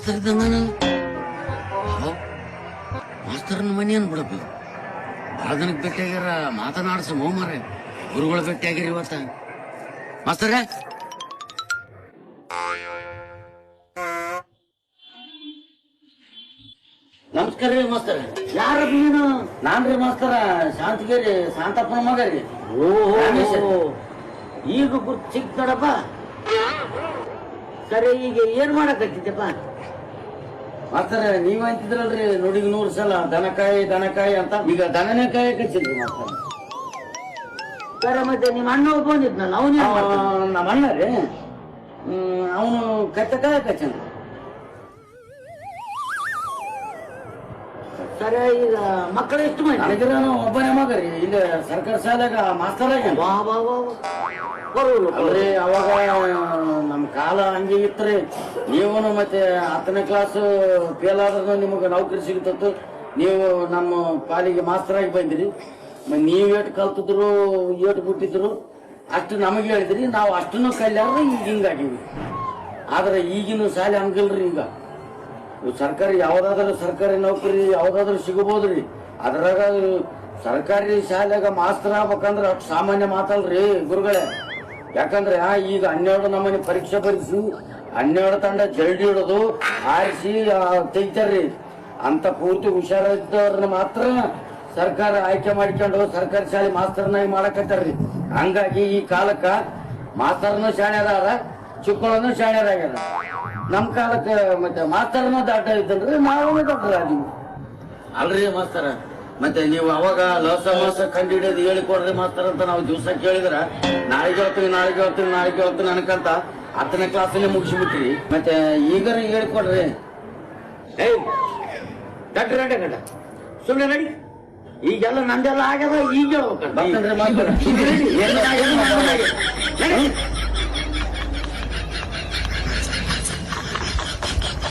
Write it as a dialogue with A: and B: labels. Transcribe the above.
A: Master ಇದ್ದಂಗ ಮಾಸ್ತರ್ನ ಮನಿ ಅನ್ಬಿಡಪ್ಪ. ಭಾಳ ದಿನಕ್ಕೆ ಭೇಟಿಯಾಗ್ಯಾರ, ಮಾತನಾಡ್ಸ ಮಾರೆ ಗುರುಗಳು ಭೇಟಿಯಾಗ್ಯಾರ ಇವತ್ತ. ಮಾಸ್ತರ ನಮಸ್ಕಾರ ರೀ ಮಾಸ್ತರ. ಯಾರ ನೀನು? ನಾನ್ರಿ ಮಾಸ್ತರ, ಶಾಂತಗಿರಿ ಶಾಂತಪ್ಪನ ಮಗ ರೀ. ಓಹೋ, ಈಗ ಗುರ್ತು ಸಿಕ್ತಡಪ್ಪ. ಸರಿ, ಈಗ ಏನ್ ಮಾಡಕತ್ತಿದ್ದಪ್ಪ? ಮಾಸ್ತರ ನೀವ್ ಅಂತಿದ್ರಲ್ರಿ ನುಡಿಗೆ 100 ಸಲ ದನಕಾಯಿ ಅಂತ, ಈಗ ದನನೇ ಕಾಯಕಚ್ಚಿಲ್ರಿ ಮಾಸ್ತರ. ಸರ ಮತ್ತೆ ನಿಮ್ಮ ಅಣ್ಣ ಬಂದಿದ್ನಲ್ಲ ಅವನ? ನಮ್ಮ ಅಣ್ಣ ರೀ, ಅವನು ಕಾಯಕಚ್ಚ. ಸರಿ, ಈಗ ಮಕ್ಕಳು ಎಷ್ಟು ಮಂದಿ? ನನಗಿರ ಒಬ್ಬನೇ ಮಗ ರೀ, ಇಲ್ಲಿ ಸರ್ಕಾರಿ ಶಾಲೆಗ ಮಾಸ್ತರ್ ಆಗ್ಯಾನ. ಅವಾಗ ನಮ್ ಕಾಲ ಹಂಗೆ ಇತ್ರಿ. ನೀವನು ಮತ್ತೆ 10ನೇ ಕ್ಲಾಸ್ ಫೇಲ್ ಆದ್ರೂ ನಿಮಗ ನೌಕರಿ ಸಿಗ್ತತ್ತು. ನೀವು ನಮ್ಮ ಪಾಲಿಗೆ ಮಾಸ್ತರ್ ಆಗಿ ಬಂದಿರಿ. ನೀವ್ ಏಟ್ ಕಲ್ತಿದ್ರು ಏಟ್ ಬಿಟ್ಟಿದ್ರು ಅಷ್ಟು ನಮಗೆ ಹೇಳಿದ್ರಿ. ನಾವು ಅಷ್ಟನ್ನು ಕಲ್ಯಾರ ಈಗ ಹಿಂಗಾಗಿವಿ. ಆದ್ರೆ ಈಗಿನ ಶಾಲೆ ಹಂಗಿಲ್ರಿ. ಈಗ ಸರ್ಕಾರಿ ಯಾವ್ದಾದ್ರು ಸರ್ಕಾರಿ ನೌಕರಿ ಯಾವ್ದಾದ್ರು ಸಿಗಬಹುದ್ರಿ. ಅದ್ರಾಗ ಸರ್ಕಾರಿ ಶಾಲೆಗ ಮಾಸ್ತರ್ ಆಗ್ಬೇಕಂದ್ರ ಅಷ್ಟು ಸಾಮಾನ್ಯ ಮಾತಲ್ರಿ ಗುರುಗಳೇ. ಯಾಕಂದ್ರೆ ಈಗ 12 ನಮೂನಿ ಪರೀಕ್ಷೆ ಬರೆಸಿ 12 ತಂಡ ಜಲ್ಡಿ ಇಡೋದು ಆರಿಸಿ ತೆಗಿತಾರ್ರಿ. ಅಂತ ಪೂರ್ತಿ ಹುಷಾರಿದ್ದವ್ರನ್ನ ಮಾತ್ರ ಸರ್ಕಾರ ಆಯ್ಕೆ ಮಾಡ್ಕೊಂಡು ಸರ್ಕಾರಿ ಶಾಲೆ ಮಾಸ್ತರ್ನಾಗಿ ಮಾಡಕತ್ತಾರ್ರಿ. ಹಂಗಾಗಿ ಈ ಕಾಲಕ್ಕ ಮಾಸ್ತರ್ನು ಶಾಣ್ಯದಾರ, ಚಿಕ್ಕಳನ್ನು ಶಾಣ್ಯರಾಗ್ಯಾರ. ನಮ್ ಕಾಲಕ್ಕೆ ಮತ್ತೆ ಮಾಸ್ತರ್ನ ದಾಟ ಇದ್ದಲ್ರಿ, ನಾವು ದೊಡ್ಡರಾದೀವಿ ಅಲ್ರಿ ಮಾಸ್ತರ. ಮತ್ತೆ ನೀವು ಅವಾಗ ಲಸ ಮಾಸ ಕಂಡು ಹಿಡಿಯೋದು ಹೇಳಿಕೊಡ್ರಿ ಮಾಸ್ತರ ಅಂತ ನಾವು ದಿವಸ ಕೇಳಿದ್ರ ನಾಳೆಗೆ ಹೇಳ್ತೀನಿ ಅನ್ಕಂತ 10ನೇ ಕ್ಲಾಸಲ್ಲಿ ಮುಗಿಸ್ಬಿಟ್ರಿ. ಮತ್ತೆ ಈಗ ಹೇಳಿಕೊಡ್ರಿ. ಗಂಡ ಸುಮ್ಮನೆ ನಡಿ. ಈಗೆಲ್ಲ ನಂದೆಲ್ಲ ಆಗ್ಯದ, ಈಗ ಹೇಳ್ಬೇಕಂದ್ರೆ